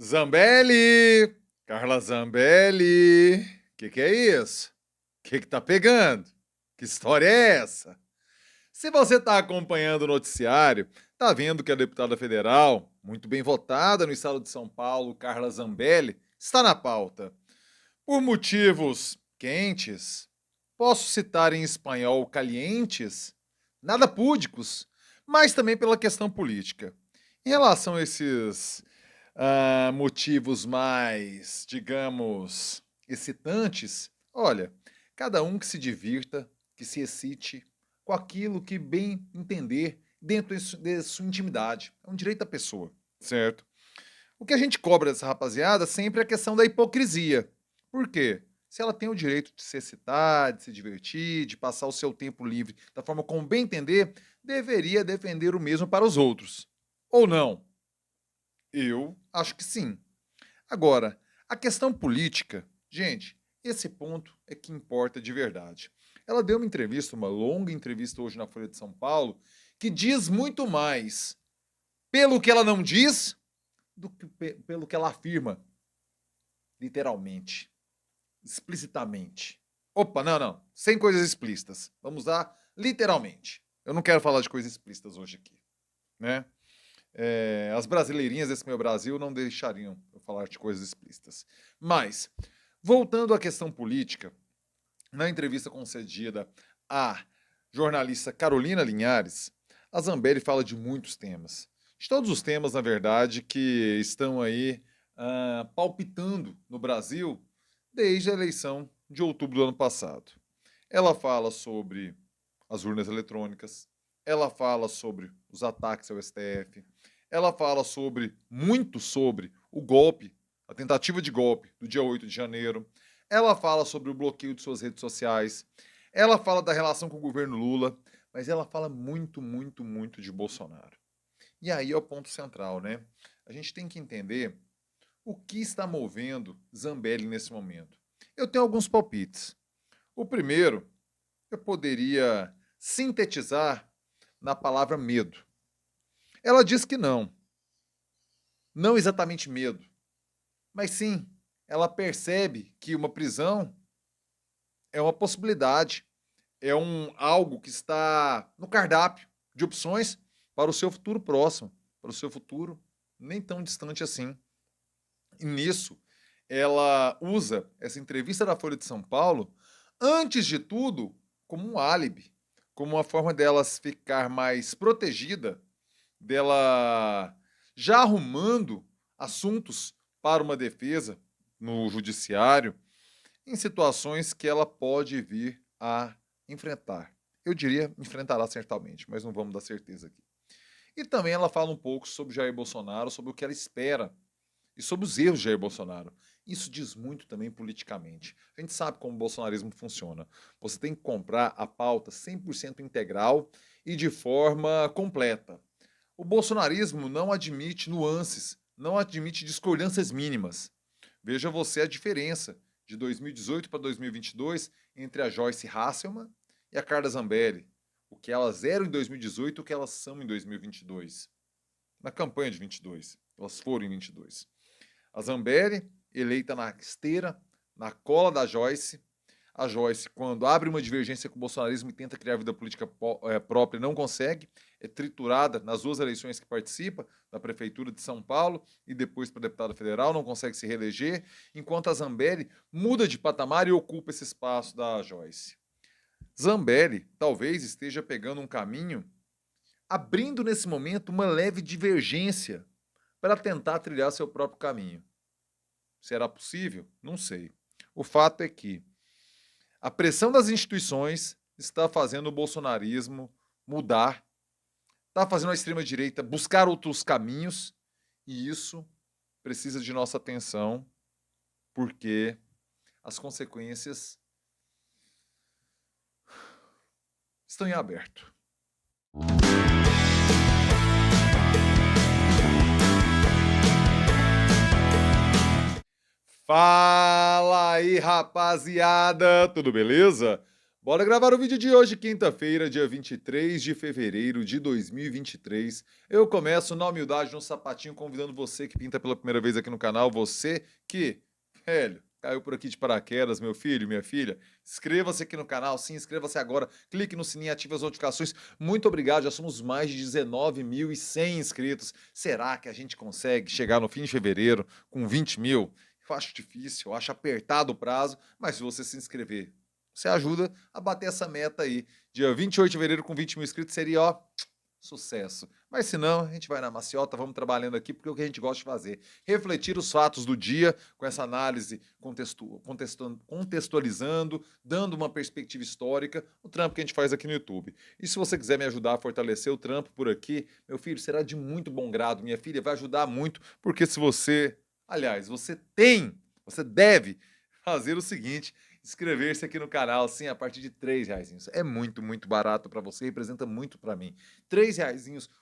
Zambelli! Carla Zambelli! Que é isso? Que tá pegando? Que história é essa? Se você tá acompanhando o noticiário, tá vendo que a deputada federal, muito bem votada no estado de São Paulo, Carla Zambelli, está na pauta. Por motivos quentes, posso citar em espanhol calientes, nada púdicos, mas também pela questão política. Em relação a esses motivos mais, digamos, excitantes, olha, cada um que se divirta, que se excite com aquilo que bem entender dentro de sua intimidade. É um direito da pessoa, certo? O que a gente cobra dessa rapaziada sempre é a questão da hipocrisia. Por quê? Se ela tem o direito de se excitar, de se divertir, de passar o seu tempo livre da forma como bem entender, deveria defender o mesmo para os outros. Ou não? Eu acho que sim. Agora, a questão política, gente, esse ponto é que importa de verdade. Ela deu uma entrevista, uma longa entrevista hoje na Folha de São Paulo, que diz muito mais pelo que ela não diz do que pelo que ela afirma, literalmente, explicitamente. Opa, não, sem coisas explícitas. Vamos lá, literalmente. Eu não quero falar de coisas explícitas hoje aqui, né? As brasileirinhas desse meu Brasil não deixariam eu falar de coisas explícitas. Mas, voltando à questão política, na entrevista concedida à jornalista Carolina Linhares, a Zambelli fala de muitos temas. De todos os temas, na verdade, que estão aí palpitando no Brasil desde a eleição de outubro do ano passado. Ela fala sobre as urnas eletrônicas, ela fala sobre os ataques ao STF, ela fala muito sobre o golpe, a tentativa de golpe do dia 8 de janeiro, ela fala sobre o bloqueio de suas redes sociais, ela fala da relação com o governo Lula, mas ela fala muito de Bolsonaro. E aí é o ponto central, né? A gente tem que entender o que está movendo Zambelli nesse momento. Eu tenho alguns palpites. O primeiro, eu poderia sintetizar na palavra medo. Ela diz que não. Não exatamente medo. Mas sim, ela percebe que uma prisão é uma possibilidade. É algo que está no cardápio de opções para o seu futuro próximo, para o seu futuro nem tão distante assim. E nisso, ela usa essa entrevista da Folha de São Paulo, antes de tudo, como um álibi, como uma forma delas ficar mais protegida, dela já arrumando assuntos para uma defesa no judiciário, em situações que ela pode vir a enfrentar. Eu diria enfrentará certamente, mas não vamos dar certeza aqui. E também ela fala um pouco sobre Jair Bolsonaro, sobre o que ela espera e sobre os erros de Jair Bolsonaro. Isso diz muito também politicamente. A gente sabe como o bolsonarismo funciona. Você tem que comprar a pauta 100% integral e de forma completa. O bolsonarismo não admite nuances, não admite discordâncias mínimas. Veja você a diferença de 2018 para 2022 entre a Joyce Hasselman e a Carla Zambelli. O que elas eram em 2018 e o que elas são em 2022. Na campanha de 22. Elas foram em 22. A Zambelli, eleita na esteira, na cola da Joyce. A Joyce, quando abre uma divergência com o bolsonarismo e tenta criar vida política própria, não consegue. É triturada nas duas eleições que participa, na Prefeitura de São Paulo e depois para deputada federal, não consegue se reeleger, enquanto a Zambelli muda de patamar e ocupa esse espaço da Joyce. Zambelli talvez esteja pegando um caminho, abrindo nesse momento uma leve divergência para tentar trilhar seu próprio caminho. Será possível? Não sei. O fato é que a pressão das instituições está fazendo o bolsonarismo mudar, está fazendo a extrema-direita buscar outros caminhos, e isso precisa de nossa atenção, porque as consequências estão em aberto. Fala aí, rapaziada! Tudo beleza? Bora gravar o vídeo de hoje, quinta-feira, dia 23 de fevereiro de 2023. Eu começo na humildade, no sapatinho, convidando você que pinta pela primeira vez aqui no canal, você que, velho, caiu por aqui de paraquedas, meu filho, minha filha. Inscreva-se aqui no canal, sim, inscreva-se agora, clique no sininho, ative as notificações. Muito obrigado, já somos mais de 19.100 inscritos. Será que a gente consegue chegar no fim de fevereiro com 20 mil? Eu acho difícil, eu acho apertado o prazo, mas se você se inscrever, você ajuda a bater essa meta aí. Dia 28 de fevereiro com 20 mil inscritos seria, ó, sucesso. Mas se não, a gente vai na maciota, vamos trabalhando aqui, porque é o que a gente gosta de fazer. Refletir os fatos do dia, com essa análise contextualizando, dando uma perspectiva histórica, o trampo que a gente faz aqui no YouTube. E se você quiser me ajudar a fortalecer o trampo por aqui, meu filho, será de muito bom grado. Minha filha vai ajudar muito, porque se você, aliás, você deve fazer o seguinte: inscrever-se aqui no canal, sim, a partir de R$ 3. É muito, muito barato para você, representa muito para mim. R$ 3,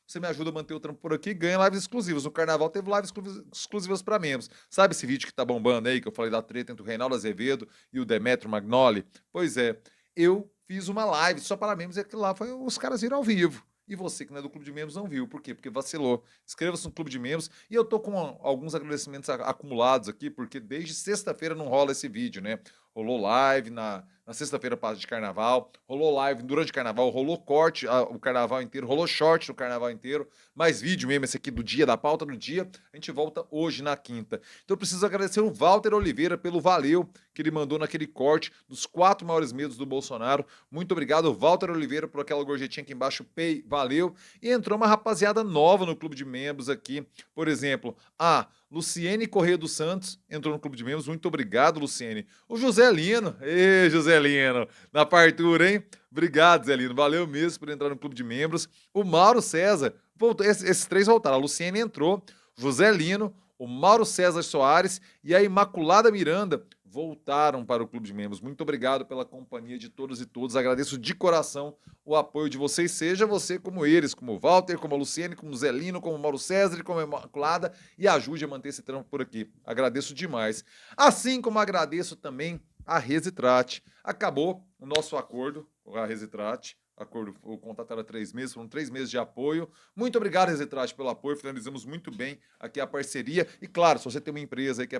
você me ajuda a manter o trampo por aqui, ganha lives exclusivas. No Carnaval teve lives exclusivas para membros. Sabe esse vídeo que tá bombando aí, que eu falei da treta entre o Reinaldo Azevedo e o Demetrio Magnoli? Pois é, eu fiz uma live só para membros e aquilo lá foi os caras viram ao vivo. E você que não é do clube de membros não viu. Por quê? Porque vacilou. Inscreva-se no clube de membros. E eu tô com alguns agradecimentos acumulados aqui, porque desde sexta-feira não rola esse vídeo, né? Rolou live na sexta-feira de carnaval, rolou live durante o carnaval, rolou corte o carnaval inteiro, rolou short no carnaval inteiro, mais vídeo mesmo, esse aqui do dia, da pauta do dia, a gente volta hoje na quinta. Então eu preciso agradecer o Walter Oliveira pelo valeu que ele mandou naquele corte dos 4 maiores medos do Bolsonaro. Muito obrigado, Walter Oliveira, por aquela gorjetinha aqui embaixo, pay, valeu. E entrou uma rapaziada nova no clube de membros aqui, por exemplo, a Luciene Corrêa dos Santos entrou no clube de membros. Muito obrigado, Luciene. O José Lino. Ê, José Lino. Na partura, hein? Obrigado, Zé Lino. Valeu mesmo por entrar no clube de membros. O Mauro César. Voltou. Esses três voltaram. A Luciene entrou. José Lino. O Mauro César Soares e a Imaculada Miranda voltaram para o clube de membros. Muito obrigado pela companhia de todos e todas. Agradeço de coração o apoio de vocês, seja você como eles, como o Walter, como a Luciene, como o Zelino, como o Mauro César, como a Imaculada, e ajude a manter esse trampo por aqui. Agradeço demais. Assim como agradeço também a Resitrate. Acabou o nosso acordo com a Resitrate. O contrato era 3 meses, foram 3 meses de apoio. Muito obrigado, Resitrate, pelo apoio. Finalizamos muito bem aqui a parceria. E claro, se você tem uma empresa aí que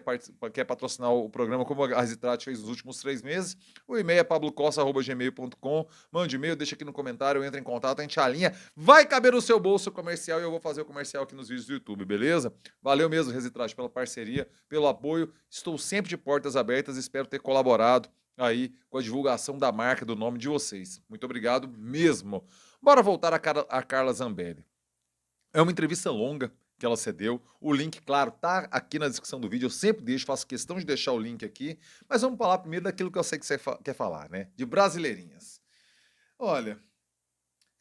quer patrocinar o programa, como a Resitrate fez nos últimos 3 meses, o e-mail é pablocosta@gmail.com. Mande e-mail, deixa aqui no comentário, entra em contato, a gente alinha. Vai caber no seu bolso o comercial e eu vou fazer o comercial aqui nos vídeos do YouTube, beleza? Valeu mesmo, Resitrate, pela parceria, pelo apoio. Estou sempre de portas abertas, espero ter colaborado aí com a divulgação da marca, do nome de vocês. Muito obrigado mesmo. Bora voltar a Carla Zambelli. É uma entrevista longa que ela cedeu. O link, claro, tá aqui na descrição do vídeo. Eu sempre deixo, faço questão de deixar o link aqui. Mas vamos falar primeiro daquilo que eu sei que você quer falar, né? De brasileirinhas. Olha,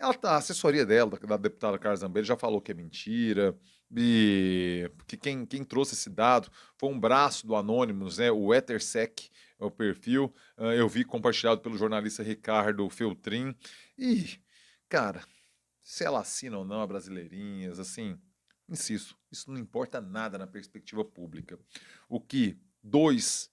a assessoria dela, da deputada Carla Zambelli, já falou que é mentira, e que quem trouxe esse dado foi um braço do Anonymous, né, o EtherSec, é o perfil, eu vi compartilhado pelo jornalista Ricardo Feltrin, e, cara, se ela assina ou não a Brasileirinhas, assim, insisto, isso não importa nada na perspectiva pública. O que dois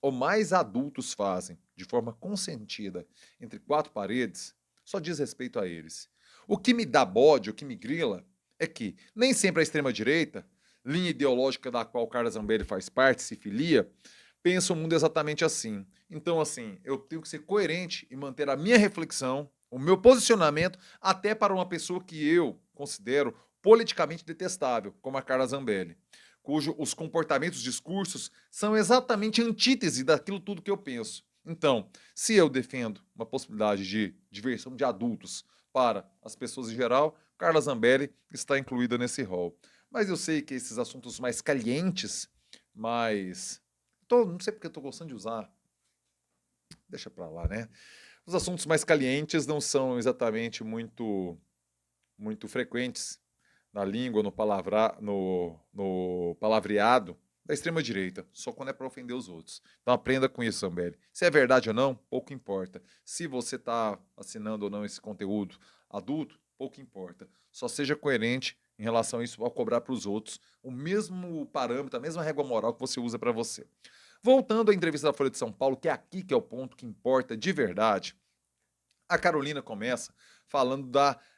ou mais adultos fazem de forma consentida entre 4 paredes só diz respeito a eles. O que me dá bode, o que me grila, é que nem sempre a extrema-direita, linha ideológica da qual Carla Zambelli faz parte, se filia, pensa o mundo exatamente assim. Então, assim, eu tenho que ser coerente e manter a minha reflexão, o meu posicionamento, até para uma pessoa que eu considero politicamente detestável, como a Carla Zambelli, cujo os comportamentos, os discursos são exatamente antítese daquilo tudo que eu penso. Então, se eu defendo uma possibilidade de diversão de adultos para as pessoas em geral, Carla Zambelli está incluída nesse rol. Mas eu sei que esses assuntos mais calientes, mais... não sei porque eu estou gostando de usar. Deixa para lá, né? Os assuntos mais calientes não são exatamente muito frequentes na língua, no palavreado da extrema-direita, só quando é para ofender os outros. Então aprenda com isso, Zambelli. Se é verdade ou não, pouco importa. Se você está assinando ou não esse conteúdo adulto, pouco importa. Só seja coerente em relação a isso, ao cobrar para os outros o mesmo parâmetro, a mesma régua moral que você usa para você. Voltando à entrevista da Folha de São Paulo, que é aqui que é o ponto que importa de verdade, a Carolina começa falando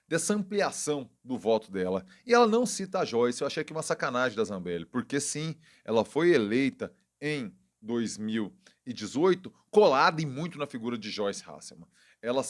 dessa ampliação do voto dela. E ela não cita a Joyce. Eu achei que uma sacanagem da Zambelli, porque sim, ela foi eleita em 2018 colada e muito na figura de Joyce Hasselman. Ela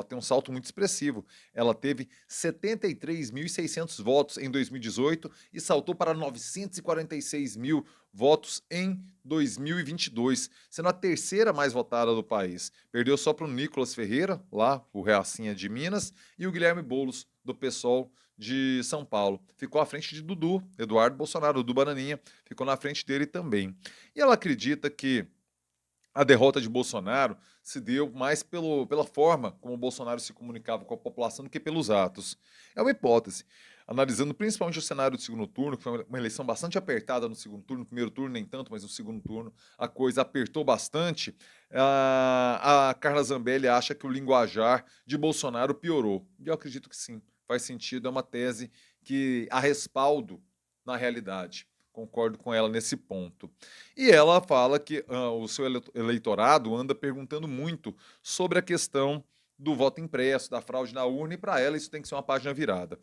tem um salto muito expressivo. Ela teve 73.600 votos em 2018 e saltou para 946 mil votos em 2022, sendo a terceira mais votada do país. Perdeu só para o Nicolas Ferreira, lá, o Reacinha de Minas, e o Guilherme Boulos, do PSOL de São Paulo. Ficou à frente de Dudu, Eduardo Bolsonaro, Dudu Bananinha, ficou na frente dele também. E ela acredita que a derrota de Bolsonaro se deu mais pela forma como o Bolsonaro se comunicava com a população do que pelos atos. É uma hipótese. Analisando principalmente o cenário do segundo turno, que foi uma eleição bastante apertada no segundo turno, no primeiro turno nem tanto, mas no segundo turno a coisa apertou bastante, a Carla Zambelli acha que o linguajar de Bolsonaro piorou. E eu acredito que sim, faz sentido, é uma tese que há respaldo na realidade. Concordo com ela nesse ponto. E ela fala que o seu eleitorado anda perguntando muito sobre a questão do voto impresso, da fraude na urna, e para ela isso tem que ser uma página virada.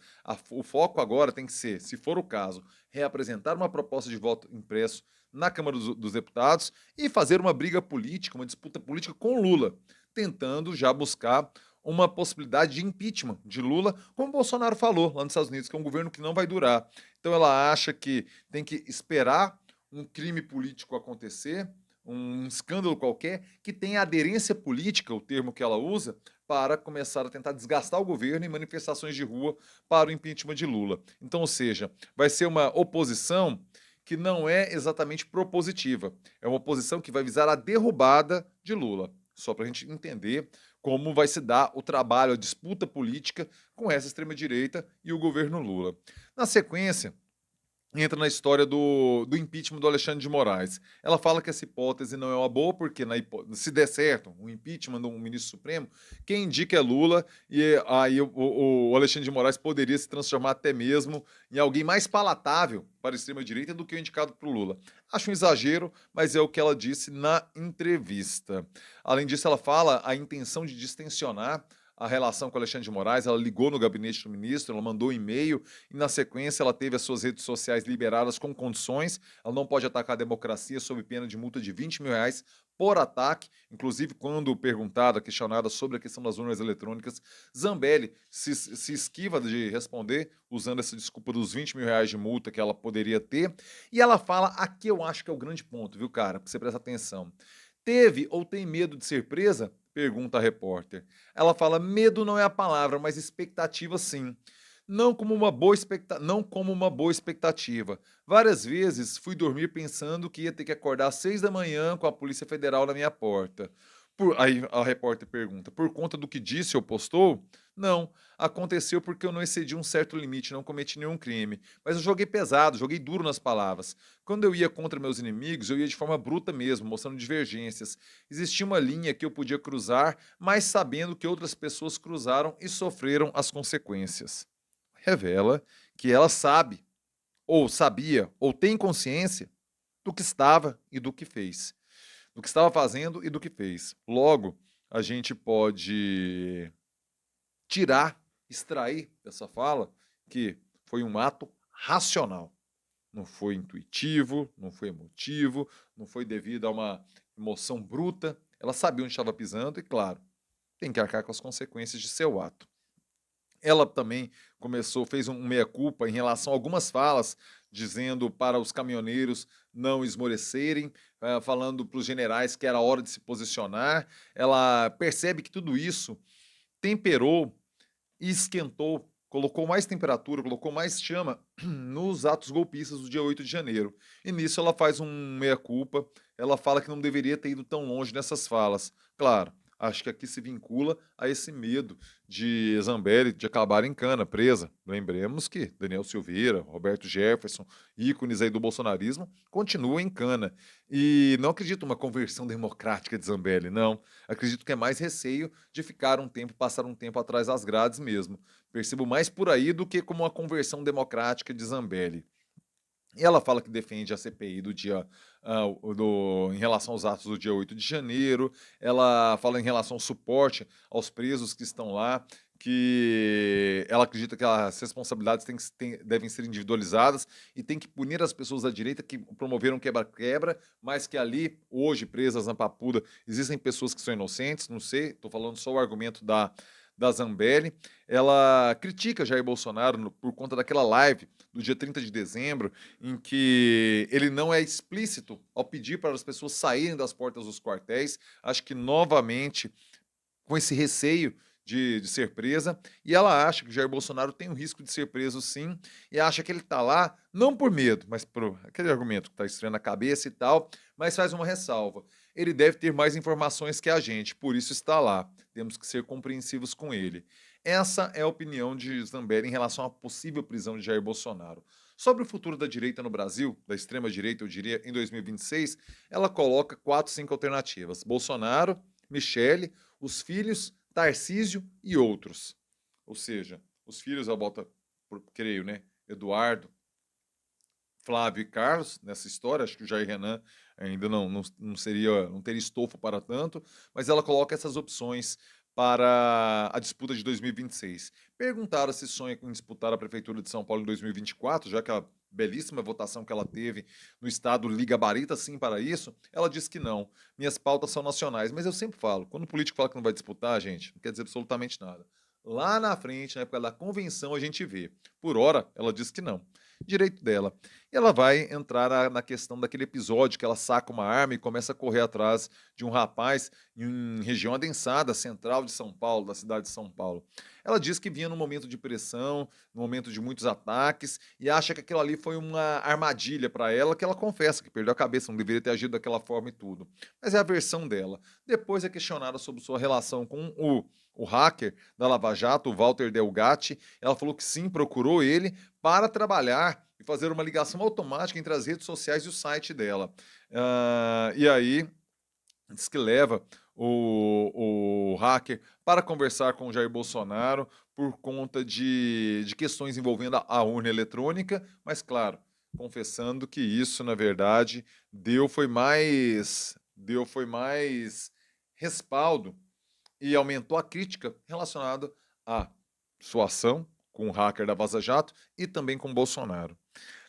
O foco agora tem que ser, se for o caso, reapresentar uma proposta de voto impresso na Câmara dos Deputados e fazer uma briga política, uma disputa política com Lula, tentando já buscar uma possibilidade de impeachment de Lula, como Bolsonaro falou lá nos Estados Unidos, que é um governo que não vai durar. Então ela acha que tem que esperar um crime político acontecer, um escândalo qualquer, que tenha aderência política, o termo que ela usa, para começar a tentar desgastar o governo em manifestações de rua para o impeachment de Lula. Então, ou seja, vai ser uma oposição que não é exatamente propositiva. É uma oposição que vai visar a derrubada de Lula. Só para a gente entender como vai se dar o trabalho, a disputa política com essa extrema-direita e o governo Lula. Na sequência, entra na história do impeachment do Alexandre de Moraes. Ela fala que essa hipótese não é uma boa, porque se der certo um impeachment de um ministro supremo, quem indica é Lula, e aí o Alexandre de Moraes poderia se transformar até mesmo em alguém mais palatável para a extrema-direita do que o indicado para o Lula. Acho um exagero, mas é o que ela disse na entrevista. Além disso, ela fala a intenção de distensionar a relação com Alexandre de Moraes, ela ligou no gabinete do ministro, ela mandou um e-mail e, na sequência, ela teve as suas redes sociais liberadas com condições. Ela não pode atacar a democracia sob pena de multa de R$ 20 mil por ataque. Inclusive, quando perguntada, questionada sobre a questão das urnas eletrônicas, Zambelli se esquiva de responder, usando essa desculpa dos R$ 20 mil de multa que ela poderia ter. E ela fala, aqui eu acho que é o grande ponto, viu, cara? Pra você prestar atenção. Teve ou tem medo de ser presa? Pergunta a repórter. Ela fala: medo não é a palavra, mas expectativa sim. Não como uma boa expectativa. Várias vezes fui dormir pensando que ia ter que acordar às 6 da manhã com a Polícia Federal na minha porta. Aí a repórter pergunta: por conta do que disse ou postou? Não, aconteceu porque eu não excedi um certo limite, não cometi nenhum crime. Mas eu joguei pesado, joguei duro nas palavras. Quando eu ia contra meus inimigos, eu ia de forma bruta mesmo, mostrando divergências. Existia uma linha que eu podia cruzar, mas sabendo que outras pessoas cruzaram e sofreram as consequências. Revela que ela sabe, ou sabia, ou tem consciência do que estava e do que fez. Do que estava fazendo e do que fez. Logo, a gente pode tirar, extrair dessa fala que foi um ato racional. Não foi intuitivo, não foi emotivo, não foi devido a uma emoção bruta. Ela sabia onde estava pisando e, claro, tem que arcar com as consequências de seu ato. Ela também fez um meia-culpa em relação a algumas falas, dizendo para os caminhoneiros não esmorecerem, falando para os generais que era hora de se posicionar. Ela percebe que tudo isso temperou e esquentou, colocou mais temperatura, colocou mais chama nos atos golpistas do dia 8 de janeiro. E nisso ela faz um meia-culpa, ela fala que não deveria ter ido tão longe nessas falas. Claro, acho que aqui se vincula a esse medo de Zambelli de acabar em cana, presa. Lembremos que Daniel Silveira, Roberto Jefferson, ícones aí do bolsonarismo, continuam em cana. E não acredito numa conversão democrática de Zambelli, não. Acredito que é mais receio de passar um tempo atrás das grades mesmo. Percebo mais por aí do que como uma conversão democrática de Zambelli. E ela fala que defende a CPI do dia, em relação aos atos do dia 8 de janeiro. Ela fala em relação ao suporte aos presos que estão lá, que ela acredita que as responsabilidades devem ser individualizadas e tem que punir as pessoas da direita que promoveram quebra-quebra, mas que ali, hoje, presas na Papuda, existem pessoas que são inocentes, não sei, estou falando só o argumento da Zambelli. Ela critica Jair Bolsonaro por conta daquela live do dia 30 de dezembro, em que ele não é explícito ao pedir para as pessoas saírem das portas dos quartéis. Acho que novamente com esse receio de ser presa, e ela acha que o Jair Bolsonaro tem o risco de ser preso sim, e acha que ele está lá não por medo, mas por aquele argumento que está estranho na cabeça e tal, mas faz uma ressalva. Ele deve ter mais informações que a gente, por isso está lá. Temos que ser compreensivos com ele. Essa é a opinião de Zambelli em relação à possível prisão de Jair Bolsonaro. Sobre o futuro da direita no Brasil, da extrema-direita, eu diria, em 2026, ela coloca 4, 5 alternativas. Bolsonaro, Michele, os filhos, Tarcísio e outros. Ou seja, os filhos, ela bota, creio, né? Eduardo, Flávio e Carlos nessa história. Acho que o Jair Renan ainda não teria estofo para tanto, mas ela coloca essas opções para a disputa de 2026. Perguntaram se sonha em disputar a Prefeitura de São Paulo em 2024, já que a belíssima votação que ela teve no estado lhe gabarita sim para isso, ela disse que não. Minhas pautas são nacionais, mas eu sempre falo, quando o político fala que não vai disputar, gente, não quer dizer absolutamente nada. Lá na frente, na época da convenção, a gente vê. Por hora, ela disse que não. Direito dela. E ela vai entrar na questão daquele episódio que ela saca uma arma e começa a correr atrás de um rapaz em região adensada, central de São Paulo, da cidade de São Paulo. Ela diz que vinha num momento de pressão, num momento de muitos ataques, e acha que aquilo ali foi uma armadilha para ela, que ela confessa que perdeu a cabeça, não deveria ter agido daquela forma e tudo. Mas é a versão dela. Depois é questionada sobre sua relação com o hacker da Lava Jato, o Walter Delgatti. Ela falou que sim, procurou ele para trabalhar e fazer uma ligação automática entre as redes sociais e o site dela. E aí diz que leva o hacker para conversar com o Jair Bolsonaro por conta de questões envolvendo a urna eletrônica, mas claro, confessando que isso, na verdade, deu foi mais respaldo e aumentou a crítica relacionada à sua ação com o hacker da Vaza Jato e também com Bolsonaro.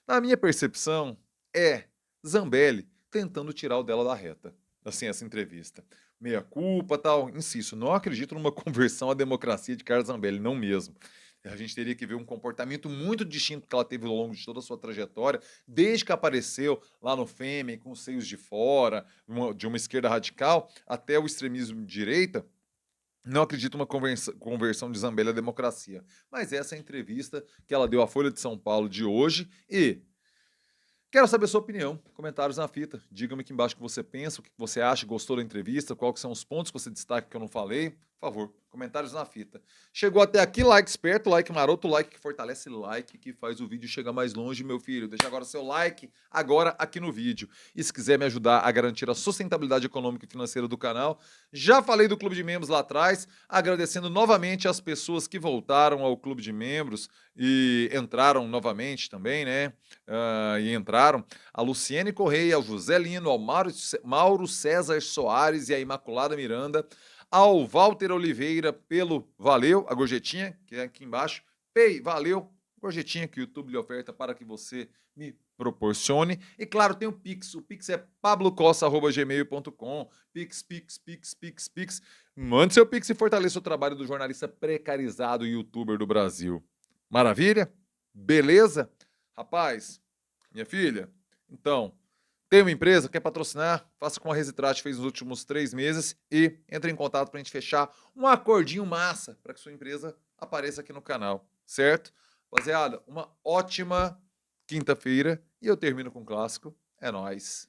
Na minha percepção, é Zambelli tentando tirar o dela da reta. Assim, essa entrevista. Meia culpa, tal. Insisto, não acredito numa conversão à democracia de Carlos Zambelli, não mesmo. A gente teria que ver um comportamento muito distinto que ela teve ao longo de toda a sua trajetória, desde que apareceu lá no Fêmea, com os seios de fora, de uma esquerda radical, até o extremismo de direita. Não acredito numa conversão de Zambelli à democracia. Mas essa é a entrevista que ela deu à Folha de São Paulo de hoje e quero saber a sua opinião. Comentários na fita. Diga-me aqui embaixo o que você pensa, o que você acha, gostou da entrevista, quais são os pontos que você destaca que eu não falei. Por favor, comentários na fita. Chegou até aqui, like esperto, like maroto, like que fortalece, like que faz o vídeo chegar mais longe, meu filho. Deixa agora seu like, agora aqui no vídeo. E se quiser me ajudar a garantir a sustentabilidade econômica e financeira do canal, já falei do Clube de Membros lá atrás, agradecendo novamente as pessoas que voltaram ao Clube de Membros e entraram novamente também, né? E entraram a Luciene Correia, ao José Lino, ao Mauro César Soares e a Imaculada Miranda, ao Walter Oliveira pelo valeu, a gorjetinha, que é aqui embaixo, Pei, valeu, gorjetinha que o YouTube lhe oferta para que você me proporcione. E claro, tem o Pix é pablocossa@gmail.com, Pix. Mande seu Pix e fortaleça o trabalho do jornalista precarizado e youtuber do Brasil. Maravilha? Beleza? Rapaz, minha filha, então, tem uma empresa, quer patrocinar? Faça como a Resitrate fez nos últimos 3 meses e entre em contato para a gente fechar um acordinho massa para que sua empresa apareça aqui no canal, certo? Rapaziada, uma ótima quinta-feira e eu termino com um clássico. É nóis.